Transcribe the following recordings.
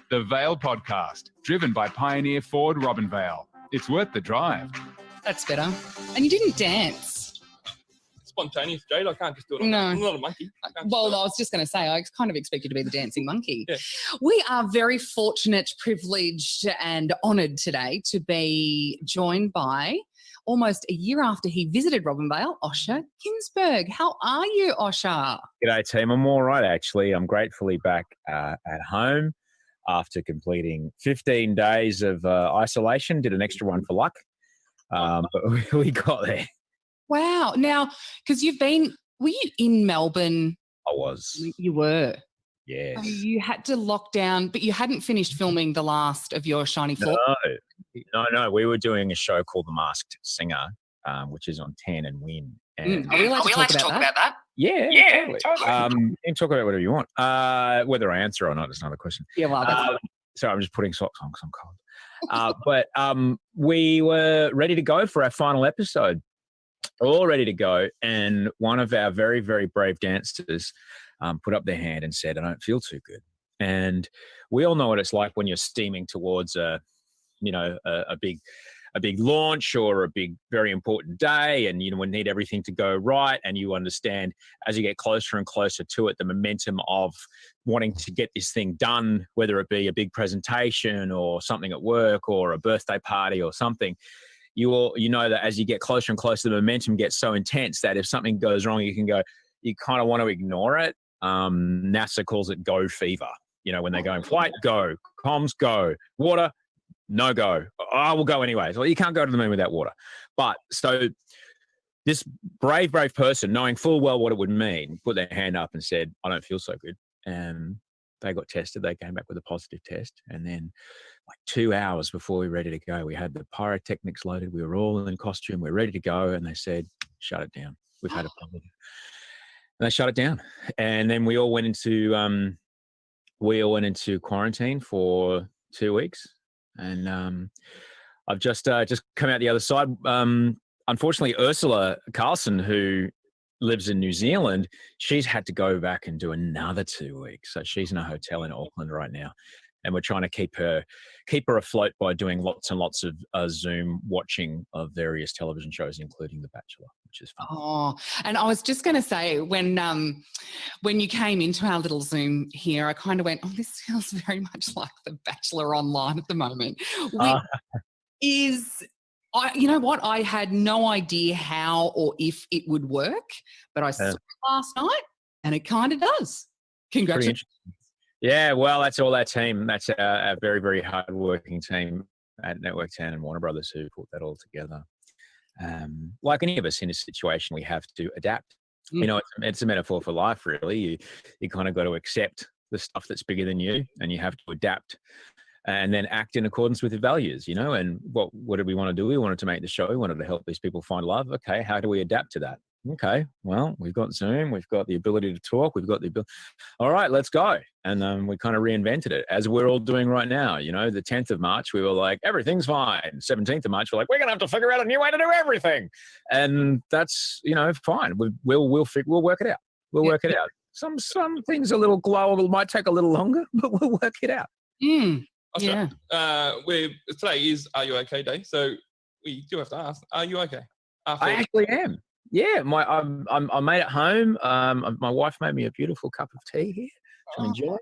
The Vale Podcast, driven by Pioneer Ford Robinvale. It's worth the drive. That's better. And you didn't dance. Spontaneous, Jade. I can't just do it. No. I'm not a monkey. Well, I was just going to say, I kind of expect you to be the dancing monkey. Yeah. We are very fortunate, privileged and honoured today to be joined by, almost a year after he visited Robinvale, Osher Ginsberg. How are you, Osher? G'day, team. I'm all right, actually. I'm gratefully back at home after completing 15 days of isolation. Did an extra one for luck, but we got there. Wow. Now, because were you in Melbourne? I was. You were? Yes. So you had to lock down, but you hadn't finished filming the last of your Shiny Floor? No. We were doing a show called The Masked Singer, which is on 10 and Win. And Are we allowed to talk about that? Yeah, totally. You can talk about whatever you want. Whether I answer or not is another question. Yeah, well, that's so I'm just putting socks on because I'm cold. But we were ready to go for our final episode. All ready to go. And one of our very, very brave dancers put up their hand and said, I don't feel too good. And we all know what it's like when you're steaming towards a big launch or a big, very important day, and we need everything to go right. And you understand as you get closer and closer to it, the momentum of wanting to get this thing done, whether it be a big presentation or something at work or a birthday party or something. You know that as you get closer and closer, the momentum gets so intense that if something goes wrong, you kind of want to ignore it. NASA calls it go fever. When they're going flight, go, comms, go, water, no go. I will go anyways. Well, you can't go to the moon without water. But so this brave person, knowing full well what it would mean, put their hand up and said, I don't feel so good. And they got tested. They came back with a positive test. And then like 2 hours before we were ready to go, we had the pyrotechnics loaded. We were all in costume. We're ready to go. And they said, shut it down. We've had a positive. And they shut it down. And then we all went into quarantine for 2 weeks. And I've just come out the other side. Unfortunately, Ursula Carlson, who lives in New Zealand, she's had to go back and do another 2 weeks. So she's in a hotel in Auckland right now. And we're trying to keep her afloat by doing lots and lots of Zoom watching of various television shows, including The Bachelor, which is fun. Oh, and I was just going to say, when you came into our little Zoom here, I kind of went, oh, this feels very much like The Bachelor online at the moment. You know what? I had no idea how or if it would work, but I saw it last night and it kind of does. Congratulations. Yeah, well, that's all our team. That's our very, very hard-working team at Network 10 and Warner Brothers who put that all together. Like any of us in a situation, we have to adapt. It's a metaphor for life, really. You kind of got to accept the stuff that's bigger than you, and you have to adapt and then act in accordance with your values, And what did we want to do? We wanted to make the show. We wanted to help these people find love. Okay, how do we adapt to that? Okay, well, we've got Zoom. We've got the ability to talk. We've got the ability. All right, let's go. And we kind of reinvented it, as we're all doing right now. The 10th of March, we were like, everything's fine. 17th of March, we're like, we're going to have to figure out a new way to do everything. And that's, fine. We'll work it out. We'll work it out. Some things a little global might take a little longer, but we'll work it out. Yeah. Today is Are You Okay Day, so we do have to ask, are you okay? I actually am. Yeah, I made it home. My wife made me a beautiful cup of tea here, which I'm enjoying.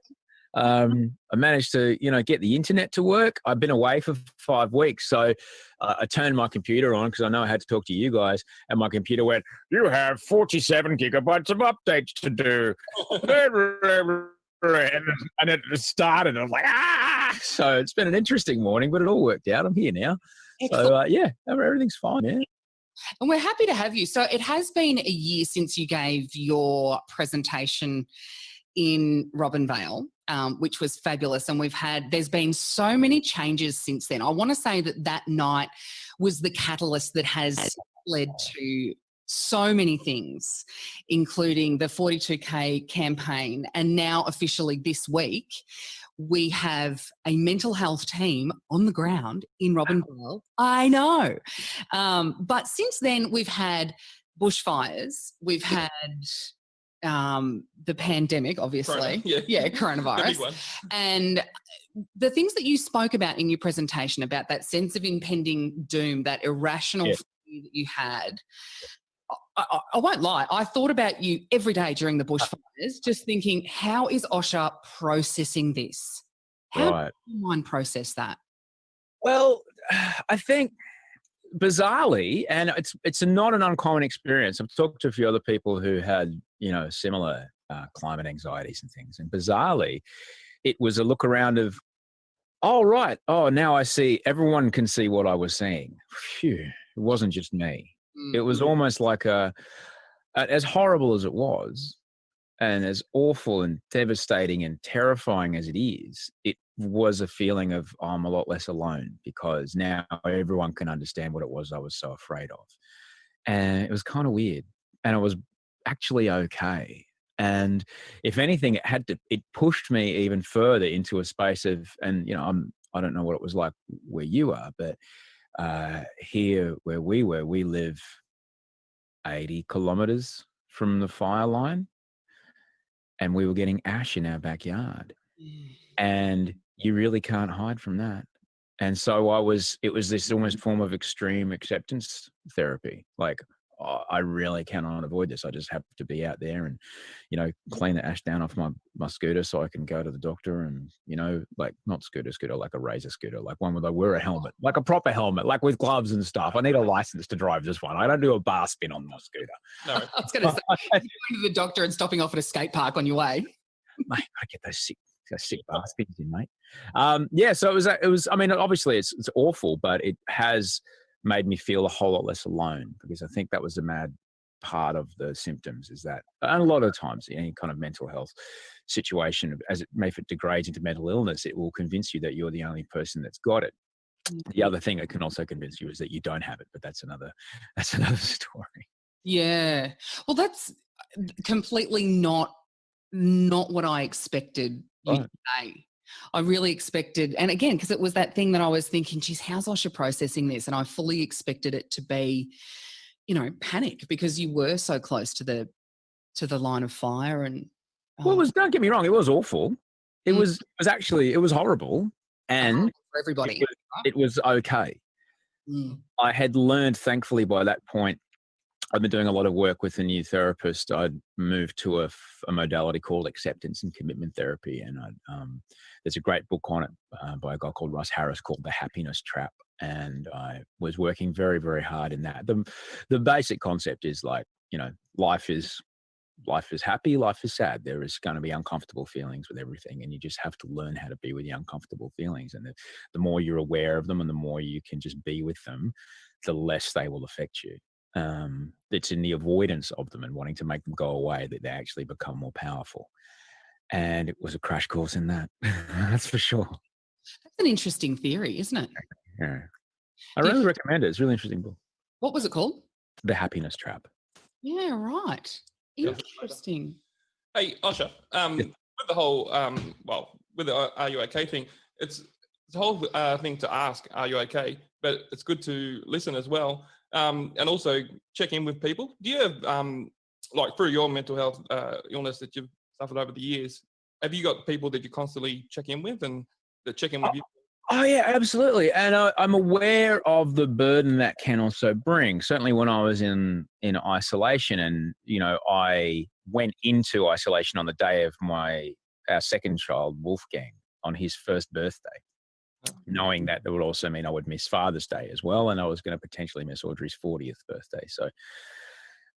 I managed to, get the internet to work. I've been away for 5 weeks, so I turned my computer on because I know I had to talk to you guys, and my computer went, you have 47 gigabytes of updates to do. And it started, and I was like, So it's been an interesting morning, but it all worked out. I'm here now. Excellent. So, everything's fine, yeah. And we're happy to have you. So it has been a year since you gave your presentation in Robinvale, which was fabulous. And there's been so many changes since then. I want to say that night was the catalyst that has led to so many things, including the 42K campaign. And now officially this week, we have a mental health team on the ground in Robinvale. I know. But since then, we've had bushfires, we've had the pandemic, obviously. Corona, yeah. Yeah, The big coronavirus. one. And the things that you spoke about in your presentation about that sense of impending doom, that irrational fear that you had, I won't lie, I thought about you every day during the bushfires, just thinking, how is Osher processing this? How does your mind process that? Well, I think bizarrely, and it's not an uncommon experience. I've talked to a few other people who had, similar climate anxieties and things. And bizarrely, it was a look around of, oh, right. Oh, now I see. Everyone can see what I was seeing. Phew. It wasn't just me. It was almost like as horrible as it was, and as awful and devastating and terrifying as it is, it was a feeling of, I'm a lot less alone, because now everyone can understand what it was I was so afraid of. And it was kind of weird. And it was actually okay. And if anything, it pushed me even further into a space of, and I don't know what it was like where you are, but here where we were, we live 80 kilometers from the fire line, and we were getting ash in our backyard, and you really can't hide from that. And so it was this almost form of extreme acceptance therapy. Like, oh, I really cannot avoid this. I just have to be out there and, clean the ash down off my scooter so I can go to the doctor, and, like not scooter, like a razor scooter, like one where I wear a helmet, like a proper helmet, like with gloves and stuff. I need a license to drive this one. I don't do a bar spin on my scooter. No. I was going to say, going to the doctor and stopping off at a skate park on your way. Mate, I get those sick bar spins in, mate. So it was, I mean, obviously it's awful, but it has made me feel a whole lot less alone, because I think that was the mad part of the symptoms, is that, and a lot of times any kind of mental health situation, if it degrades into mental illness, it will convince you that you're the only person that's got it. The other thing it can also convince you is that you don't have it, but that's another story. Yeah. Well, that's completely not what I expected you to say. I really expected, and again, because it was that thing that I was thinking, geez, how's Osher processing this? And I fully expected it to be, panic, because you were so close to the line of fire. And well, don't get me wrong, it was awful. It was horrible, and for everybody, it was okay. I had learned, thankfully, by that point. I've been doing a lot of work with a new therapist. I'd moved to a modality called acceptance and commitment therapy. And there's a great book on it by a guy called Russ Harris called The Happiness Trap. And I was working very, very hard in that. The basic concept is like, life is happy, life is sad. There is going to be uncomfortable feelings with everything. And you just have to learn how to be with the uncomfortable feelings. And the more you're aware of them and the more you can just be with them, the less they will affect you. It's in the avoidance of them and wanting to make them go away that they actually become more powerful. And it was a crash course in that. That's for sure. That's an interesting theory, isn't it? Yeah. I really recommend it. It's a really interesting book. What was it called? The Happiness Trap. Yeah, right. Interesting. Hey, Osher, with the whole, with the Are You Okay thing, it's a whole thing to ask, are you okay? But it's good to listen as well. And also check in with people. Do you have, through your mental health illness that you've suffered over the years, have you got people that you constantly check in with and that check in with you? Oh, yeah, absolutely. And I'm aware of the burden that can also bring. Certainly when I was in isolation, and, I went into isolation on the day of our second child, Wolfgang, on his first birthday, knowing that would also mean I would miss Father's Day as well, and I was going to potentially miss Audrey's 40th birthday. So,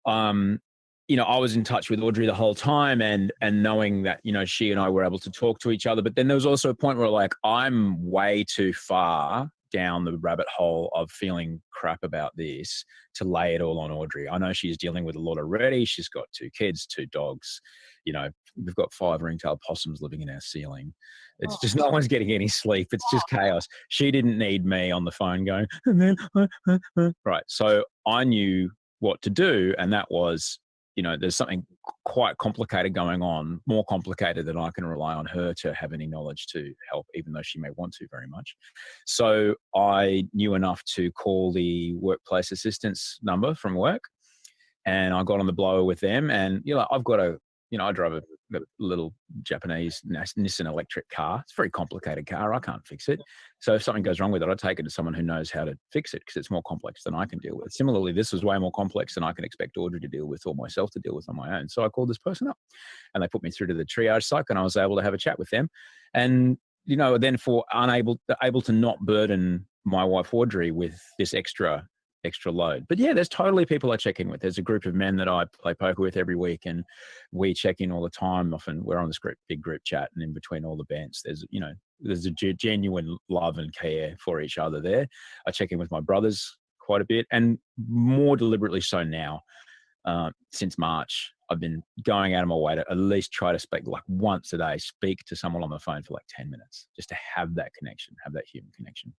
I was in touch with Audrey the whole time, and knowing that, she and I were able to talk to each other. But then there was also a point where, like, I'm way too far down the rabbit hole of feeling crap about this to lay it all on Audrey. I know she's dealing with a lot already. She's got 2 kids, 2 dogs. We've got 5 ring-tailed possums living in our ceiling. It's just no one's getting any sleep. It's just chaos. She didn't need me on the phone going, and then, right. So I knew what to do. And that was, there's something quite complicated going on, more complicated than I can rely on her to have any knowledge to help, even though she may want to very much. So I knew enough to call the workplace assistance number from work, and I got on the blower with them. And, I've got a I drive a little Japanese Nissan electric car. It's a very complicated car. I can't fix it. So if something goes wrong with it, I take it to someone who knows how to fix it because it's more complex than I can deal with. Similarly, this was way more complex than I can expect Audrey to deal with or myself to deal with on my own. So I called this person up and they put me through to the triage psych and I was able to have a chat with them. And, then able to not burden my wife Audrey with this extra load. But yeah, there's totally people I check in with. There's a group of men that I play poker with every week and we check in all the time. Often we're on this big group chat, and in between all the bands, there's a genuine love and care for each other there. I check in with my brothers quite a bit, and more deliberately so now. Since March, I've been going out of my way to at least try to speak like once a day, speak to someone on the phone for like 10 minutes, just to have that connection, have that human connection.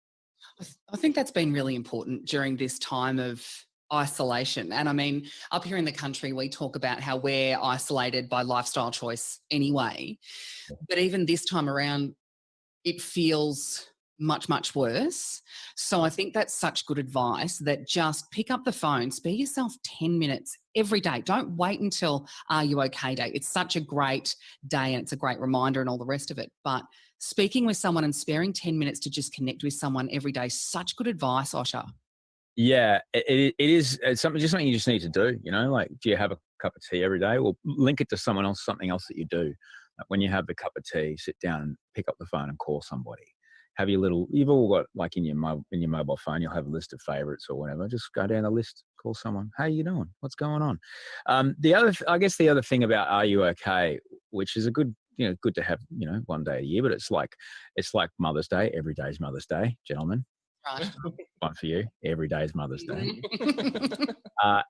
I think that's been really important during this time of isolation. And I mean, up here in the country, we talk about how we're isolated by lifestyle choice anyway. But even this time around, it feels much, much worse. So I think that's such good advice, that just pick up the phone, spare yourself 10 minutes every day. Don't wait until Are You Okay Day. It's such a great day and it's a great reminder and all the rest of it. But speaking with someone and sparing 10 minutes to just connect with someone every day, such good advice, Osher. Yeah, it is something you just need to do, like, do you have a cup of tea every day, or link it to something else that you do? Like when you have a cup of tea, sit down and pick up the phone and call somebody. Have you've all got, like in your mobile phone, you'll have a list of favorites or whatever. Just go down the list, call someone. How you doing? What's going on? The other thing about Are You Okay, which is a good, good to have, one day a year, but it's like Mother's Day. Every day is Mother's Day, gentlemen. Right. One for you. Every day is Mother's Day.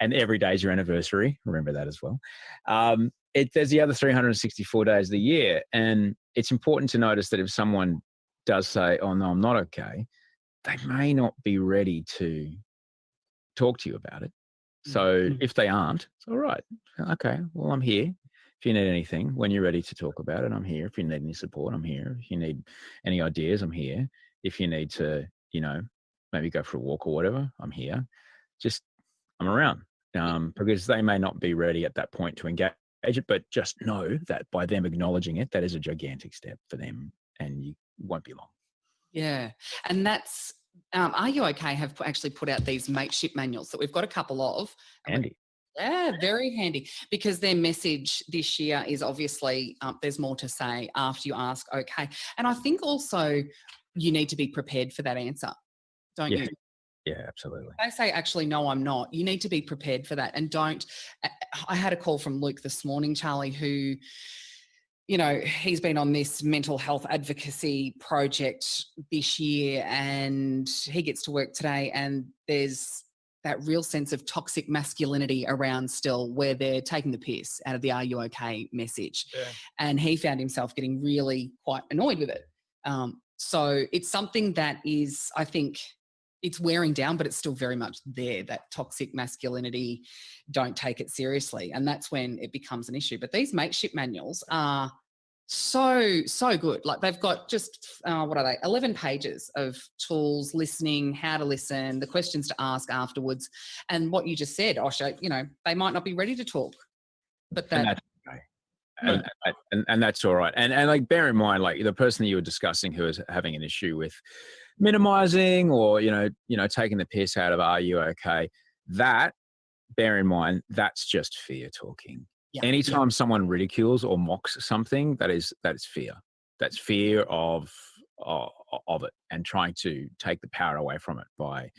And every day is your anniversary. Remember that as well. There's the other 364 days of the year. And it's important to notice that if someone does say, oh, no, I'm not okay, they may not be ready to talk to you about it. So if they aren't, it's all right. Okay, well, I'm here. If you need anything, when you're ready to talk about it, I'm here. If you need any support, I'm here. If you need any ideas, I'm here. If you need to, maybe go for a walk or whatever, I'm here. I'm around. Because they may not be ready at that point to engage it, but just know that by them acknowledging it, that is a gigantic step for them, and you won't be long. Yeah. And that's, Are You Okay have actually put out these mateship manuals that we've got a couple of. Handy. Yeah, very handy, because their message this year is obviously there's more to say after you ask okay. And I think also you need to be prepared for that answer, don't you? Yeah, absolutely. They say, actually, no, I'm not. You need to be prepared for that. And I had a call from Luke this morning, Charlie, who, he's been on this mental health advocacy project this year, and he gets to work today, and there's that real sense of toxic masculinity around still, where they're taking the piss out of the Are You Okay message. Yeah. And he found himself getting really quite annoyed with it. So it's something that is, I think, it's wearing down, but it's still very much there, that toxic masculinity, don't take it seriously. And that's when it becomes an issue. But these mateship manuals are so good. Like, they've got just, 11 pages of tools, listening, how to listen, the questions to ask afterwards. And what you just said, Osher, they might not be ready to talk, but that... And that's all right. And like, bear in mind, like, the person that you were discussing who is having an issue with minimizing or, taking the piss out of Are You Okay? That, bear in mind, that's just fear talking. Yeah. Anytime someone ridicules or mocks something, that is fear. That's fear of it, and trying to take the power away from it by,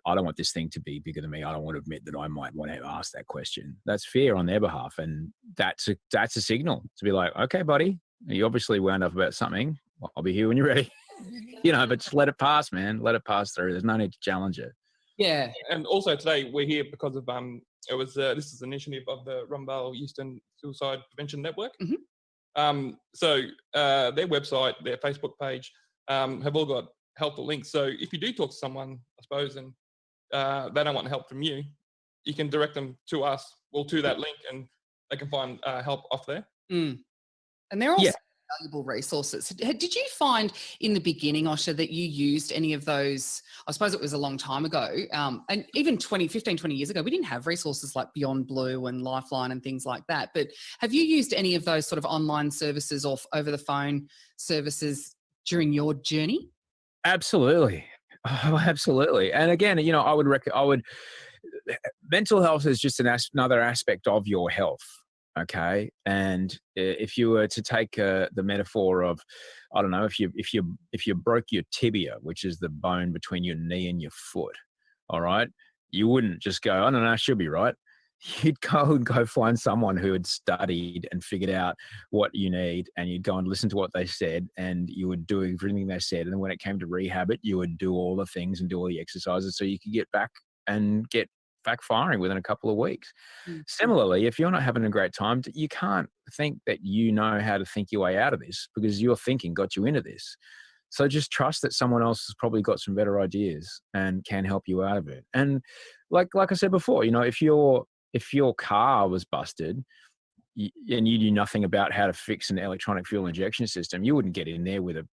I don't want this thing to be bigger than me. I don't want to admit that I might want to ask that question. That's fear on their behalf. And that's a signal to be like, okay, buddy, you obviously wound up about something. I'll be here when you're ready. But just let it pass, man. Let it pass through. There's no need to challenge it. Yeah. And also today we're here because of this is an initiative of the Robinvale Eastern Suicide Prevention Network. Mm-hmm. So their website, their Facebook page, have all got helpful links. So if you do talk to someone, I suppose, and they don't want help from you, you can direct them to us, to that link, and they can find help off there. Mm. And they're also valuable resources. Did you find in the beginning, Osher, that you used any of those? I suppose it was a long time ago, and even 20 years ago, we didn't have resources like Beyond Blue and Lifeline and things like that. But have you used any of those sort of online services or over the phone services during your journey? Absolutely. Oh, absolutely. And again, mental health is just another aspect of your health. Okay. And if you were to take the metaphor of, I don't know, if you broke your tibia, which is the bone between your knee and your foot, all right, you wouldn't just go, I don't know, she'll be right. You'd go find someone who had studied and figured out what you need, and you'd go and listen to what they said, and you would do everything they said. And then when it came to rehab it, you would do all the things and do all the exercises so you could get back and get back firing within a couple of weeks. Mm-hmm. Similarly, if you're not having a great time, you can't think that you know how to think your way out of this, because your thinking got you into this. So just trust that someone else has probably got some better ideas and can help you out of it. And like I said before, if your car was busted and you knew nothing about how to fix an electronic fuel injection system, you wouldn't get in there with a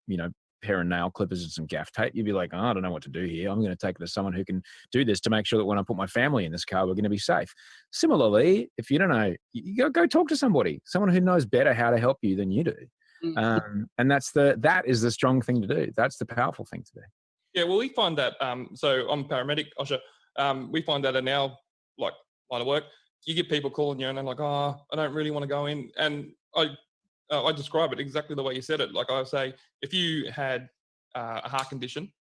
pair of nail clippers and some gaff tape. You'd be like, oh, I don't know what to do here. I'm going to take it to someone who can do this to make sure that when I put my family in this car, we're going to be safe. Similarly, if you don't know, you go talk to someone who knows better how to help you than you do. And that is the strong thing to do. That's the powerful thing to do. Yeah, well, we find that, so I'm a paramedic, Osher. We find that in our line of work, you get people calling you and they're like, oh, I don't really want to go in. And I describe it exactly the way you said it. Like I say, if you had a heart condition,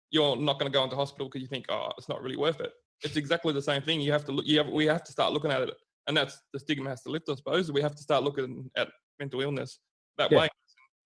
you're not going to go into hospital because you think, oh, it's not really worth it. It's exactly the same thing. You have to look. We have to start looking at it, and that's the stigma has to lift, I suppose. We have to start looking at mental illness that way.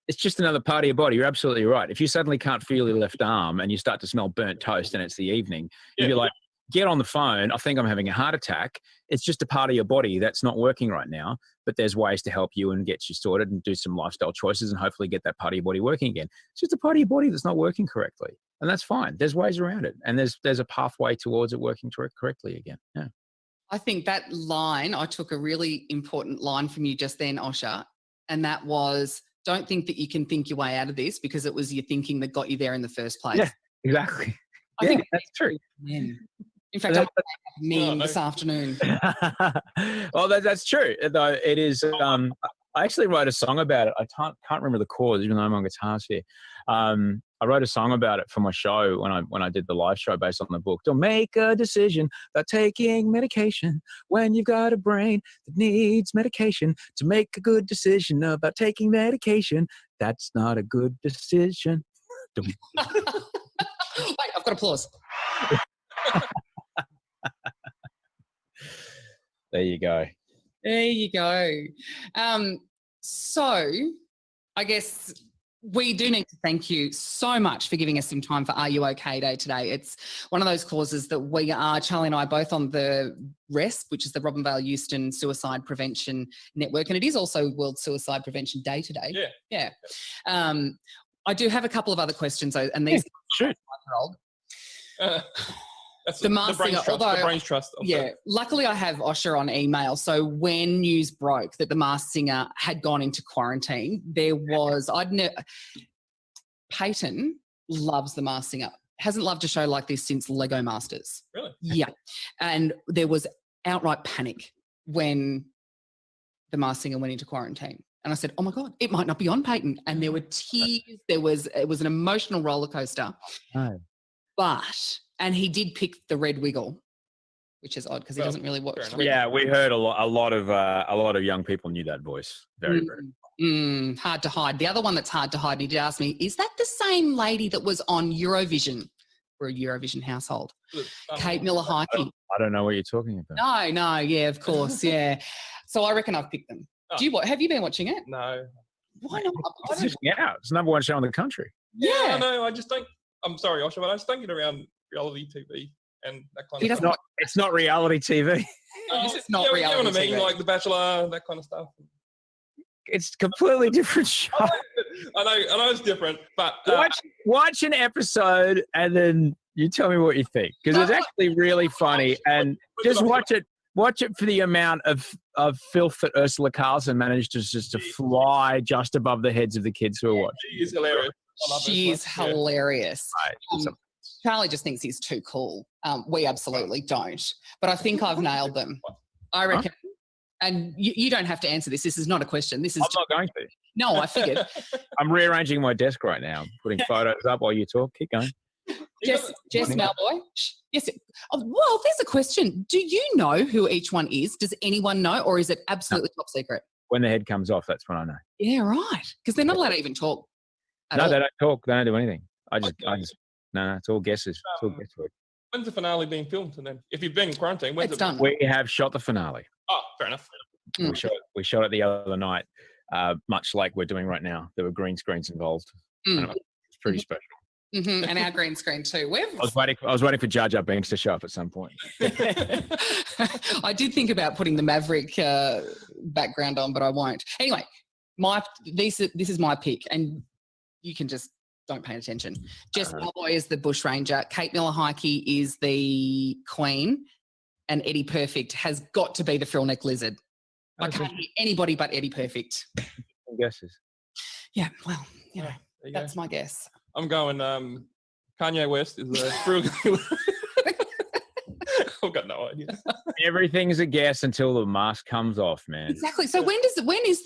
It's just another part of your body. You're absolutely right. If you suddenly can't feel your left arm and you start to smell burnt toast and it's the evening, you'd be like, get on the phone. I think I'm having a heart attack. It's just a part of your body that's not working right now, but there's ways to help you and get you sorted and do some lifestyle choices and hopefully get that part of your body working again. It's just a part of your body that's not working correctly. And that's fine. There's ways around it. And there's a pathway towards it working correctly again. Yeah. I think that line, I took a really important line from you just then, Osher, and that was, don't think that you can think your way out of this, because it was your thinking that got you there in the first place. Yeah, exactly. I think that's true. In fact, I'm mean this afternoon. Well, that's true. Though it is. I actually wrote a song about it. I can't remember the chords, even though I'm on guitars here. I wrote a song about it for my show when I did the live show based on the book. Don't make a decision about taking medication when you've got a brain that needs medication. To make a good decision about taking medication, that's not a good decision. Wait, I've got applause. There you go. There you go. So I guess we do need to thank you so much for giving us some time for Are You OK Day today. It's one of those causes that we are, Charlie and I, both on the RESP, which is the Robinvale Euston Suicide Prevention Network, and it is also World Suicide Prevention Day today. Yeah. I do have a couple of other questions, though, and these sure. That's the Brains Trust. Luckily I have Osher on email. So when news broke that the Masked Singer had gone into quarantine, there was, Peyton loves the Masked Singer. Hasn't loved a show like this since Lego Masters. Really? Yeah. And there was outright panic when the Masked Singer went into quarantine. And I said, oh my God, it might not be on, Peyton. And there were tears. It was an emotional roller coaster. Oh. And he did pick the Red Wiggle, which is odd because he doesn't really watch. Yeah, we heard a lot of young people knew that voice. Very hard to hide. The other one that's hard to hide, and he did ask me, is that the same lady that was on Eurovision? We're a Eurovision household. Kate Miller-Heidke. I don't know what you're talking about. No, yeah, of course, yeah. So I reckon I've picked them. Oh. Have you been watching it? No. Why not? Yeah, it's the number one show in the country. Yeah, no, I just don't. I'm sorry, Osher, but I just don't get around reality TV and that kind of stuff. It's not reality TV. It's not reality TV. You know what I mean? Like The Bachelor, that kind of stuff. It's a completely different show. I know it's different, but watch an episode and then you tell me what you think, because it's actually really funny. And just watch it Watch it for the amount of filth that Ursula Carlson managed to fly just above the heads of the kids who are watching. She is hilarious. She is hilarious. Right. Charlie just thinks he's too cool. We absolutely don't. But I think I've nailed them. I reckon. And you don't have to answer this. This is not a question. This is. I'm not going to. No, I figured. I'm rearranging my desk right now, putting photos up while you talk. Keep going. Jess Malboy. Yes. Well, there's a question. Do you know who each one is? Does anyone know, or is it absolutely top secret? When the head comes off, that's when I know. Yeah, right. Because they're not allowed to even talk. No, they don't talk. They don't do anything. I just no, it's all guesses. It's all guesswork. When's the finale being filmed? And then, if you've been in quarantine, when's It's done. We have shot the finale. Oh, fair enough. We shot it the other night, much like we're doing right now. There were green screens involved. And it was pretty special. Mm-hmm. And our green screen too. I was waiting for Jar Jar Binks to show up at some point. I did think about putting the Maverick background on, but I won't. Anyway, this is my pick, and you can just don't pay attention. Jess Malboy is the bush ranger. Kate Miller-Heidke is the queen, and Eddie Perfect has got to be the frill neck lizard. I can't hear anybody but Eddie Perfect. Guesses. Yeah, well, that's my guess. I'm going Kanye West is the frill. I've got no idea. Everything's a guess until the mask comes off, man. Exactly. So is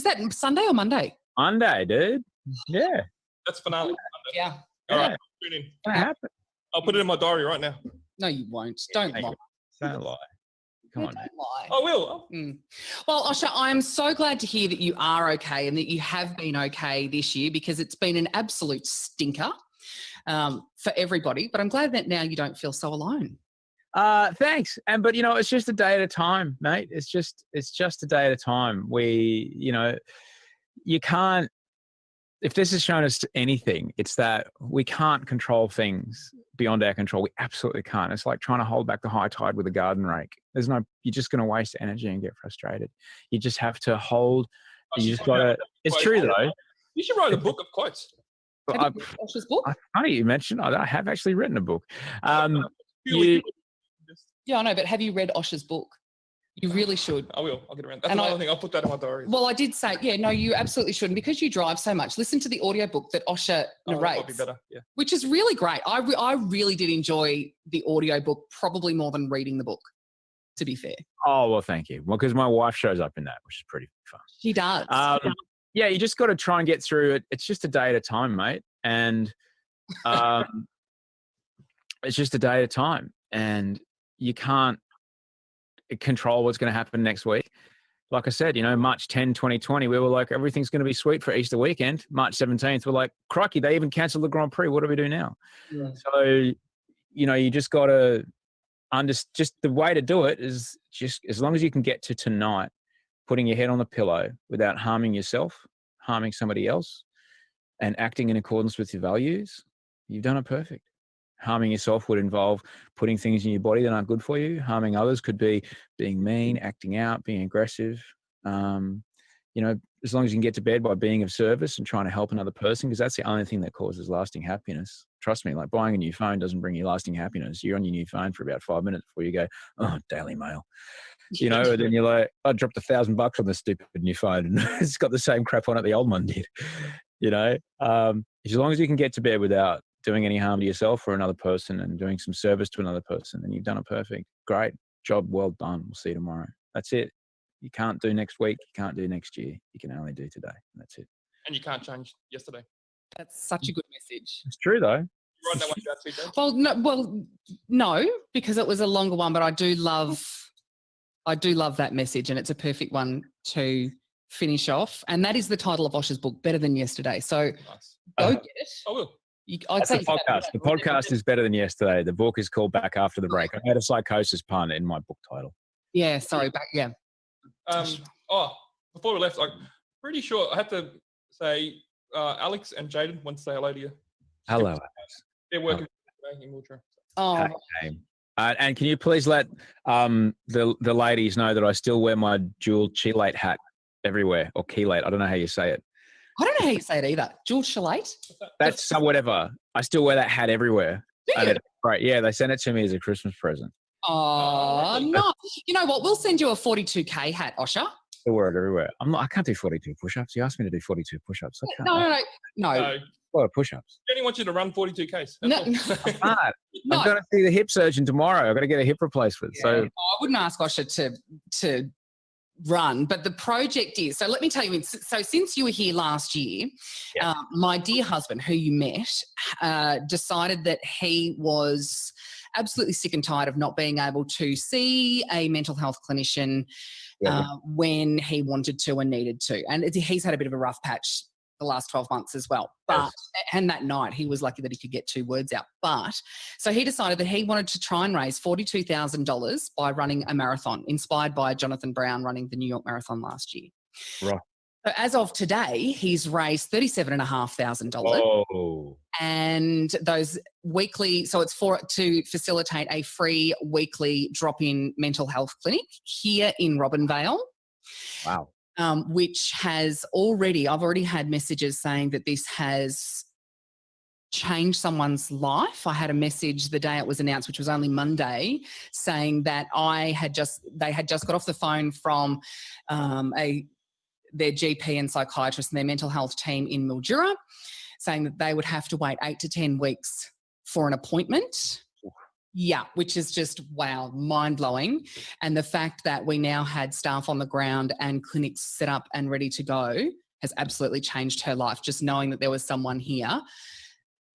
that Sunday or Monday? Monday, dude. Yeah. That's finale. Yeah. All right. Tune in. What happened? I'll put it in my diary right now. No, you won't. Don't lie. Don't lie. Come on, don't man. lie. I will. Well, Osher, I'm so glad to hear that you are okay and that you have been okay this year, because it's been an absolute stinker for everybody. But I'm glad that now you don't feel so alone. Thanks. But it's just a day at a time, mate. It's just a day at a time. You can't. If this has shown us anything, it's that we can't control things beyond our control. We absolutely can't. It's like trying to hold back the high tide with a garden rake. You're just going to waste energy and get frustrated. You just have to hold. You just got to. It's true though. You should write a book of quotes. Osher's book? Funny you mentioned. I have actually written a book. Yeah, I know, but have you read Osher's book? You really should. I will. I'll get around. That's another thing. I'll put that in my diary. Well, I did say, no, you absolutely shouldn't, because you drive so much. Listen to the audiobook that Osher narrates, be better. Yeah. Which is really great. I really did enjoy the audiobook, probably more than reading the book, to be fair. Oh, well, thank you. Well, because my wife shows up in that, which is pretty fun. She does. Yeah, you just got to try and get through it. It's just a day at a time, mate. And it's just a day at a time. And you can't control what's going to happen next week. Like I said, March 10, 2020, we were like, everything's going to be sweet for Easter weekend. March 17th, we're like, crikey, they even cancelled the Grand Prix. What do we do now? Yeah. So, you just got to just the way to do it is just as long as you can get to tonight, putting your head on the pillow without harming yourself, harming somebody else, and acting in accordance with your values, you've done it perfect. Harming yourself would involve putting things in your body that aren't good for you. Harming others could be being mean, acting out, being aggressive. As long as you can get to bed by being of service and trying to help another person, because that's the only thing that causes lasting happiness. Trust me, like buying a new phone doesn't bring you lasting happiness. You're on your new phone for about 5 minutes before you go, oh, Daily Mail. And then you're like, I dropped $1,000 on this stupid new phone and it's got the same crap on it the old one did. As long as you can get to bed without doing any harm to yourself or another person and doing some service to another person, then you've done it perfect. Great job. Well done. We'll see you tomorrow. That's it. You can't do next week. You can't do next year. You can only do today. And that's it. And you can't change yesterday. That's such a good message. It's true though. You write that one down, Well, no, because it was a longer one, but I do love that message, and it's a perfect one to finish off. And that is the title of Osher's book, Better Than Yesterday. So go get it. I will. That's the podcast. The podcast is Better Than Yesterday. The book is called Back After the Break. I had a psychosis pun in my book title. Yeah, sorry. Yeah. Before we left, I'm pretty sure I have to say Alex and Jaden want to say hello to you. Hello, Alex. They're working today in Wiltshire. Oh. Okay. And can you please let the ladies know that I still wear my dual chelate hat everywhere, or chelate. I don't know how you say it. I don't know how you say it either. Jules Chelate? That's whatever. I still wear that hat everywhere. Do you? Right. Yeah, they sent it to me as a Christmas present. Oh, no. You know what? We'll send you a 42K hat, Osher. The word everywhere. I can't do 42 push-ups. You asked me to do 42 push-ups. I can't. No. So, A lot of push-ups. Jenny wants you to run 42Ks. No. I'm going to see the hip surgeon tomorrow. I've got to get a hip replacement. Yeah. So I wouldn't ask Osher to run, but the project is, so let me tell you, so since you were here last year, my dear husband, who you met, decided that he was absolutely sick and tired of not being able to see a mental health clinician when he wanted to and needed to. And he's had a bit of a rough patch the last 12 months as well. But and that night he was lucky that he could get 2 words out. But so he decided that he wanted to try and raise $42,000 by running a marathon, inspired by Jonathan Brown running the New York Marathon last year. Right. So as of today, he's raised $37,500. Oh. And those weekly, so it's to facilitate a free weekly drop-in mental health clinic here in Robinvale. Wow. Which has I've already had messages saying that this has changed someone's life. I had a message the day it was announced, which was only Monday, saying that they had just got off the phone from their GP and psychiatrist and their mental health team in Mildura, saying that they would have to wait 8 to 10 weeks for an appointment. Yeah, which is just, wow, mind-blowing. And the fact that we now had staff on the ground and clinics set up and ready to go has absolutely changed her life. Just knowing that there was someone here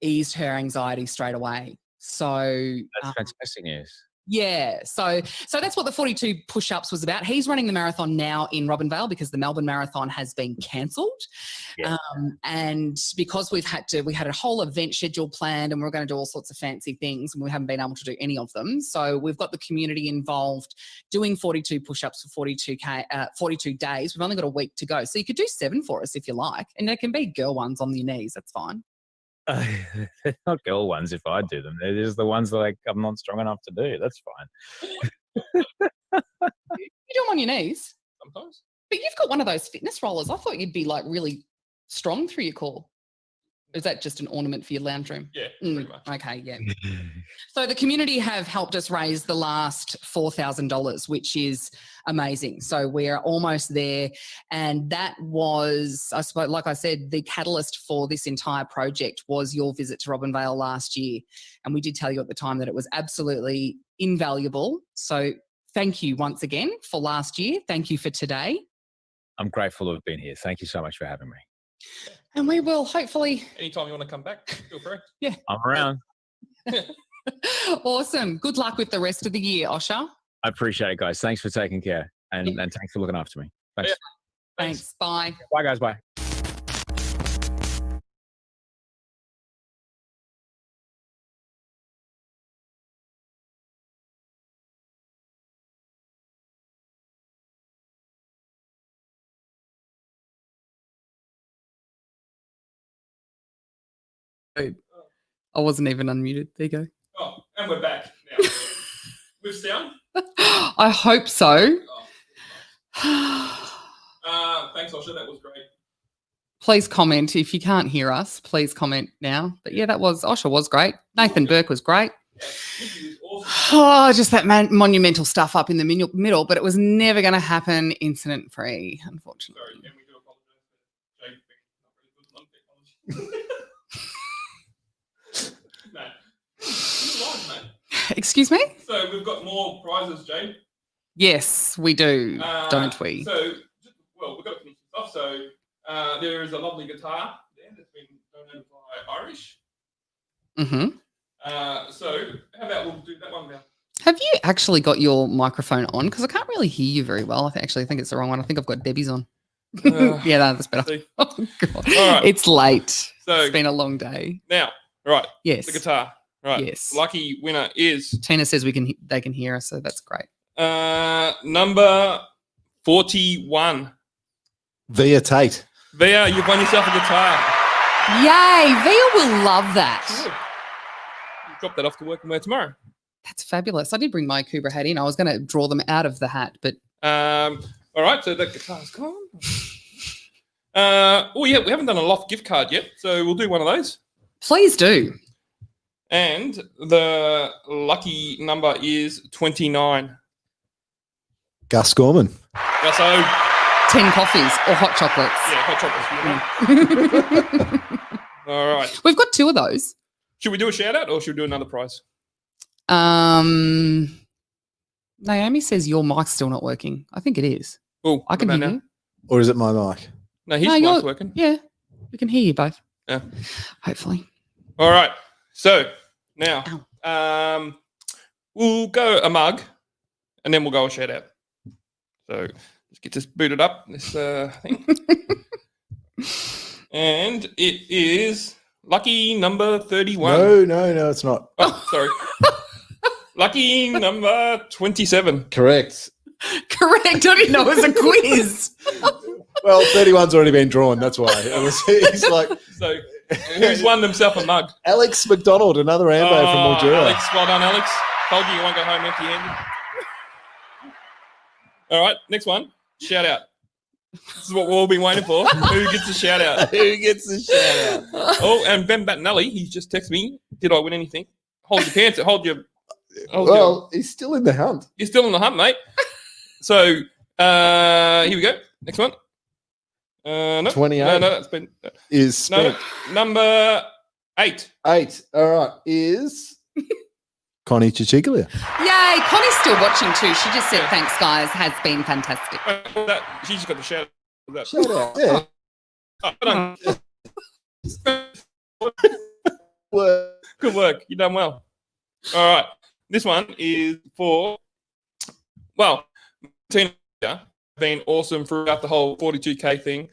eased her anxiety straight away. So that's fantastic news. Yeah, so that's what the 42 push-ups was about. He's running the marathon now in Robinvale because the Melbourne Marathon has been cancelled. Yeah. And because we had a whole event schedule planned and we're going to do all sorts of fancy things and we haven't been able to do any of them. So we've got the community involved doing 42 push-ups for 42 days. We've only got a week to go. So you could do 7 for us if you like. And there can be girl ones on your knees. That's fine. They're not girl ones if I do them. They're just the ones that I'm not strong enough to do. That's fine. You do them on your knees? Sometimes. But you've got one of those fitness rollers. I thought you'd be like really strong through your core. Is that just an ornament for your lounge room? Yeah, pretty much. Okay, yeah. So the community have helped us raise the last $4,000, which is amazing. So we're almost there. And that was, I suppose, like I said, the catalyst for this entire project was your visit to Robinvale last year. And we did tell you at the time that it was absolutely invaluable. So thank you once again for last year. Thank you for today. I'm grateful to have been here. Thank you so much for having me. And we will hopefully... Anytime you want to come back, feel free. Yeah. I'm around. Awesome. Good luck with the rest of the year, Osher. I appreciate it, guys. Thanks for taking care and thanks for looking after me. Thanks. Yeah. Thanks. Bye. Bye, guys. Bye. I wasn't even unmuted. There you go. Oh, and we're back now. With sound? I hope so. Thanks, Osher. That was great. Please comment. If you can't hear us, please comment now. But yeah, Osher was great. Nathan Burke was great. Yeah, awesome. Oh, just that monumental stuff up in the middle, but it was never going to happen incident-free, unfortunately. Sorry, and we do apologize for Jake being not really good on technology. Excuse me? So we've got more prizes, Jade. Yes, we do, don't we? So, we've got to finish this off. So there is a lovely guitar there that's been donated by Irish. Mm-hmm. So how about we'll do that one now? Have you actually got your microphone on? Because I can't really hear you very well. I think it's the wrong one. I think I've got Debbie's on. Yeah, that's better. Oh, God. All right. It's late. So it's been a long day. Now, right. Yes. The guitar. Right. Yes. Lucky winner is Tina says they can hear us, so that's great. Number 41. Via Tate. Via, you've won yourself a guitar. Yay! Via will love that. Good. Drop that off to work and wear tomorrow. That's fabulous. I did bring my Kubra hat in. I was going to draw them out of the hat, but all right. So that guitar's gone. Oh yeah, we haven't done a Loft gift card yet, so we'll do one of those. Please do. And the lucky number is 29. Gus Gorman. So 10 coffees or hot chocolates. yeah, hot chocolates. All right. We've got 2 of those. Should we do a shout out or should we do another prize? Naomi says your mic's still not working. I think it is. Oh, I can hear you. Or is it my mic? No, his No, mic's you're- working. Yeah, we can hear you both. Yeah. Hopefully. All right. So now we'll go a mug and then we'll go a shout out. So let's get this booted up, this thing. And it is lucky number 31. No, it's not. Oh, sorry. Lucky number 27. Correct. Correct. I didn't know it was a quiz. Well, 31's already been drawn. That's why. He's like So who's won themselves a mug? Alex McDonald, another Ambo from Mildura. Alex, well done, Alex. Told you won't go home empty-handed. All right, next one. Shout out. This is what we've all been waiting for. Who gets a shout out? Who gets the shout out? Oh, and Ben Battinelli, he's just texted me. Did I win anything? Hold your pants. He's still in the hunt. You're still in the hunt, mate. So here we go. Next one. No, 28. No, that's been Is spent. no. Number 8. 8. All right. Is Connie Chichiglia. Yay. Connie's still watching too. She just said, thanks, guys. Has been fantastic. She just got the shout out. Shout out. Yeah. Oh, Well, good work. You've done well. All right. This one is for, Tina been awesome throughout the whole 42K thing.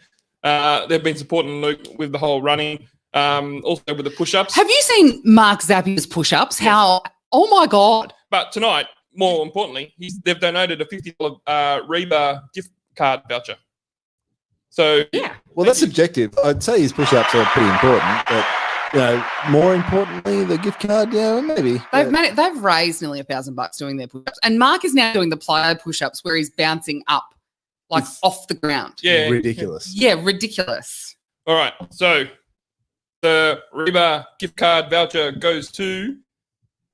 They've been supporting Luke with the whole running, also with the push-ups. Have you seen Mark Zappier's push-ups? How, oh my God. But tonight, more importantly, they've donated a $50 Reba gift card voucher. So Yeah. well, that's subjective. I'd say his push-ups are pretty important, but more importantly, the gift card. Yeah, maybe They've raised nearly $1,000 doing their push-ups. And Mark is now doing the plyo push-ups where he's bouncing up like It's off the ground. yeah. ridiculous. Yeah, ridiculous. All right. So the Reba gift card voucher goes to.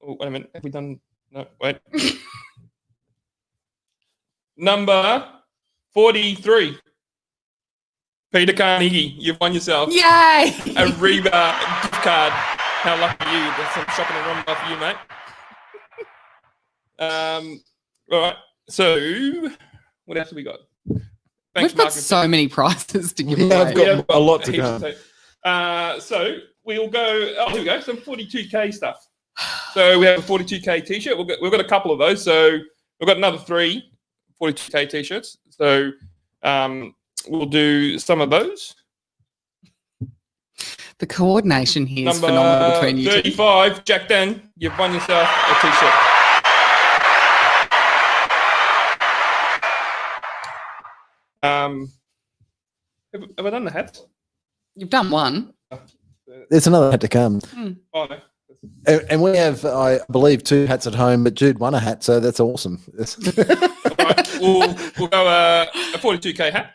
Oh, wait a minute. Have we done? No, wait. Number 43. Peter Carnegie, you've won yourself Yay. a Reba gift card. How lucky you. There's some shopping and running for you, mate. All right. So what else have we got? Thanks, We've got Mark. so many prizes to give We away. have got a lot to heaps come. to- So we'll go. Oh, here we go. Some 42K stuff. So we have a 42K t-shirt. We've got a couple of those. So we've got another 3 42K t-shirts. So we'll do some of those. The coordination here is Number phenomenal between you two. 35, Jack Dan, you've won yourself a t-shirt. Have I done the hats? You've done one. There's another hat to come. Oh, no. And we have, I believe, 2 hats at home, but Jude won a hat, so that's awesome. All right, we'll go a 42K hat.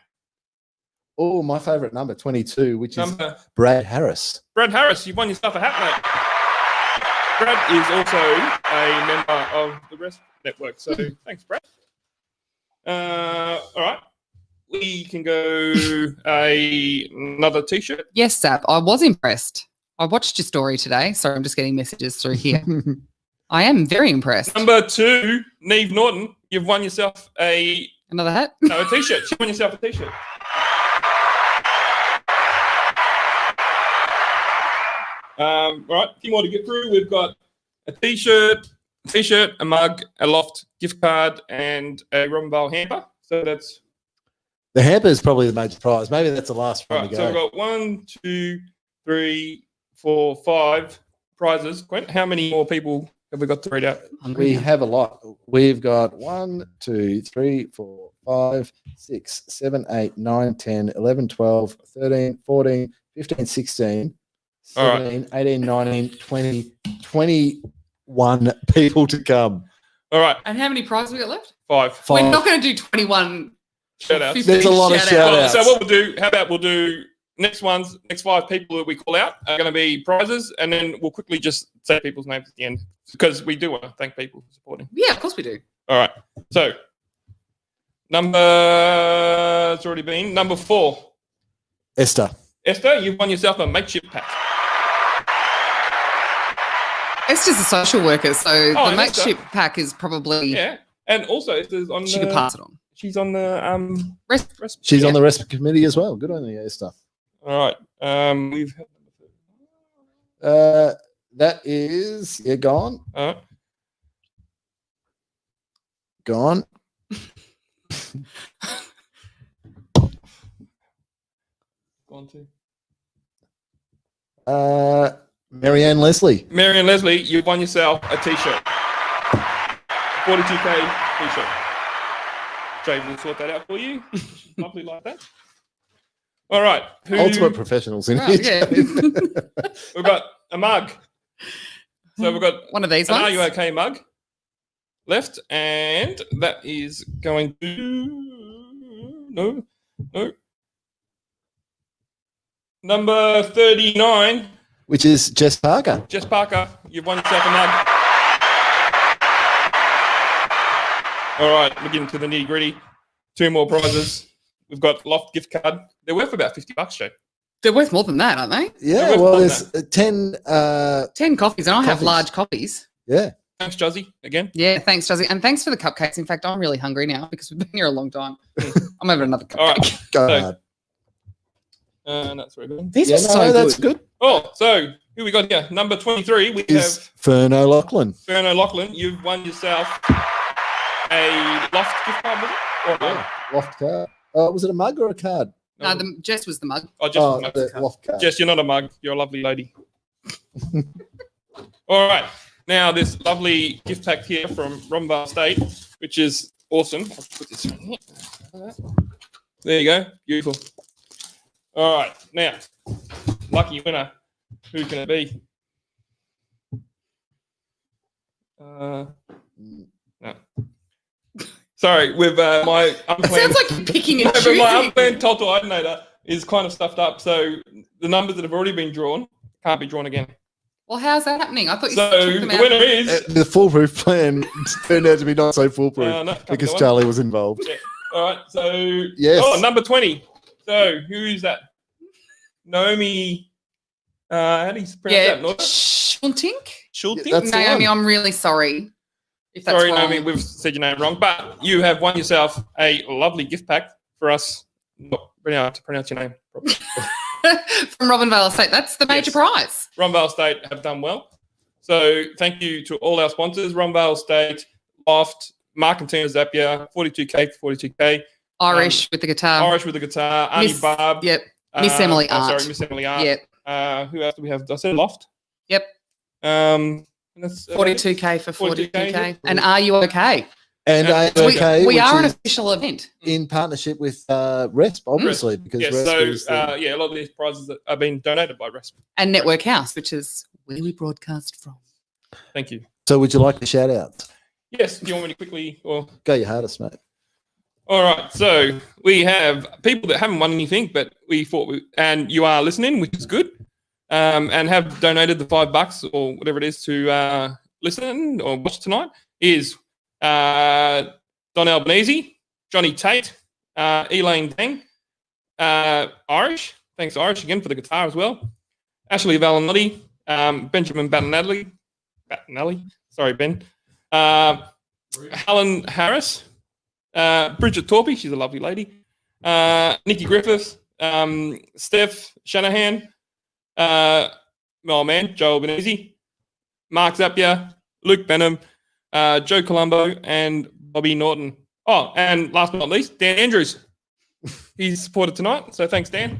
Oh, my favourite number, 22, which Number is Brad Harris. Brad Harris, you've won yourself a hat, mate. Brad is also a member of the Rest Network, so thanks, Brad. All right, we can go another t-shirt. Yes, Zap. I was impressed. I watched your story today. Sorry, I'm just getting messages through here. I am very impressed. Number 2, Neve Norton, you've won yourself a Another hat? a t-shirt. You've won yourself a t-shirt. All right, a few more to get through. We've got a t-shirt, a mug, a Loft gift card, and a Robinvale hamper. So that's The hamper is probably the major prize. Maybe that's the last all one right. to So we've go. got 1, 2, 3, 4, 5 prizes. Quint, how many more people have we got to read out? Hungry We now. have a lot. We've got 1, 2, 3, 4, 5, 6, 7, 8, 9, 10, 11, 12, 13, 14, 15, 16, All right. 17, 18, 19, 20, 21 people to come. All right, And how many prizes we got left? 5. We're not going to do 21. Shout outs. 15 There's a lot of shout-outs. shout-outs. So what we'll do, how about we'll do next 5 people that we call out are going to be prizes, and then we'll quickly just say people's names at the end because we do want to thank people for supporting. Yeah, of course we do. All right. So it's already been number 4. Esther, you've won yourself a makeshift pack. Esther's a social worker, so the and makeshift pack is probably and also Esther's on. She could pass it on. She's on the she's on the rest committee as well. Good on you, Esther. All right. We've that is gone. All right. Gone. Gone to Marianne Leslie. Marianne Leslie, you've won yourself a t-shirt. 42K t-shirt. Jay will sort that out for you. Lovely like that. All right. Ultimate professionals in here. Yeah. We've got a mug. So we've got one of these an ones. Are You OK mug left, and that is going to no. Number 39. Which is Jess Parker. Jess Parker, you've won yourself a mug. All right, we're getting to the nitty gritty. 2 more prizes. We've got Loft gift card. They're worth about $50, Joe. They're worth more than that, aren't they? Yeah, well, there's 10. 10 coffees, and I have coffees. large coffees. Yeah. Thanks, Juzzy, again. Yeah, thanks, Juzzy. And thanks for the cupcakes. In fact, I'm really hungry now because we've been here a long time. I'm having another cupcake. All right. Go So- hard. That's very good. These Yeah, are so no, that's good. good. Oh, so who we got here? Number 23, we Is have Fern O'Loughlin. Fern O'Loughlin. You've won yourself a Loft gift card, was it? Or no? Yeah, Loft card. Was it a mug or a card? No, Jess was the mug. Oh, just Oh, a mug. the Loft card. Jess, you're not a mug. You're a lovely lady. All right. Now, this lovely gift pack here from Robinvale State, which is awesome. I'll put this in here. There you go. Beautiful. All right. Now, lucky winner. Who can it be? No. Sorry, with my It unplanned... sounds like you're picking and No, but choosing. my unplanned total ordinator is kind of stuffed up, so the numbers that have already been drawn can't be drawn again. Well, how's that happening? I thought you So took them the out. winner is... The foolproof plan turned out to be not so foolproof no, can't be because the one. Charlie was involved. Yeah. All right, so... Yes. Oh, number 20. So who is that? Naomi... how do you pronounce Yeah, that? Nora? Schultink? Schulting? That's the Naomi, one. I'm really sorry if that's Sorry, wrong. Naomi, we've said your name wrong, but you have won yourself a lovely gift pack for us. Not being able to pronounce your name properly. From Robinvale Estate. That's the major Yes. prize. Robinvale State have done well. So thank you to all our sponsors, Robinvale State, Loft, Mark and Tina Zapier, 42K for 42K, Irish with the guitar. Irish with the guitar, Arnie Miss- Barb. Yep. Miss Emily Art. Sorry, Miss Emily Art. Yep. Who else do we have? Did I say Loft? Yep. And that's 42K for 42K, 42K. yeah. And are you okay? And And okay, we which are an is official event. in partnership with RESP, obviously, because Yes, RESP so is the- a lot of these prizes that are being donated by RESP. And Network House, which is where we broadcast from. Thank you. So would you like the shout outs? Yes, do you want me to quickly or Go your hardest, mate. all right, so we have people that haven't won anything, but we thought and you are listening, which is good, and have donated the $5 or whatever it is to listen or watch tonight is Don Albanese, Johnny Tate, Elaine Dang, Irish. Thanks, Irish, again for the guitar as well. Ashley Valanotti, Benjamin Battinelli. Sorry, Ben. Helen Harris. Bridget Torpy, she's a lovely lady. Nikki Griffiths, Steph Shanahan, my old man, Joe Albanese, Mark Zapier, Luke Benham, Joe Colombo, and Bobby Norton. Oh, and last but not least, Dan Andrews. He's supported tonight, so thanks, Dan.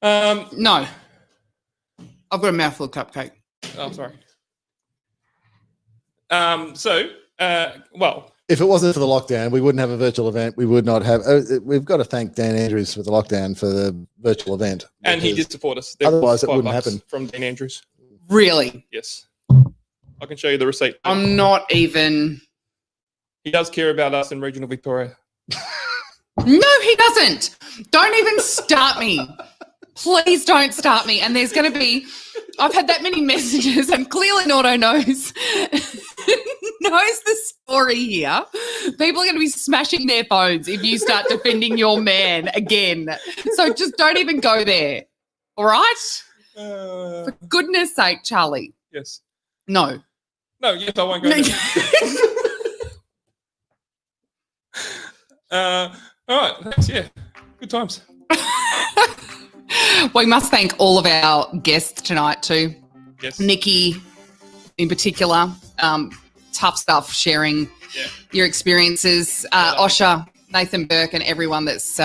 No. I've got a mouthful of cupcake. Oh, sorry. Well, If it wasn't for the lockdown, we wouldn't have a virtual event. We would not have. We've got to thank Dan Andrews for the lockdown for the virtual event. and he because did support us. Otherwise, it $5 wouldn't happen. From Dan Andrews. Really? Yes. I can show you the receipt. I'm not even. He does care about us in regional Victoria. No, he doesn't. Don't even start me. Please don't start me. And there's going to be, I've had that many messages, and clearly Nordo knows the story here. People are going to be smashing their phones if you start defending your man again. So just don't even go there. All right? For goodness sake, Charlie. Yes. No. No, yes, I won't go there. All right, thanks. Yeah, good times. We must thank all of our guests tonight too. Yes. Nikki in particular. Tough stuff, sharing your experiences. Osher, Nathan Burke, and everyone that's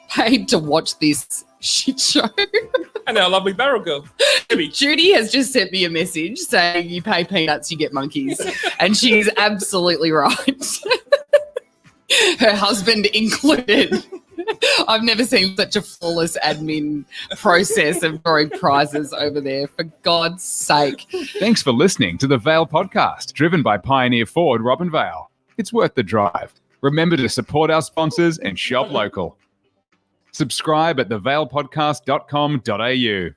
paid to watch this shit show. And our lovely barrel girl, Debbie. Judy has just sent me a message saying you pay peanuts, you get monkeys. And she's absolutely right. Her husband included. I've never seen such a flawless admin process of drawing prizes over there, for God's sake. Thanks for listening to the Vale podcast, driven by Pioneer Ford Robinvale. It's worth the drive. Remember to support our sponsors and shop local. Subscribe at thevalepodcast.com.au.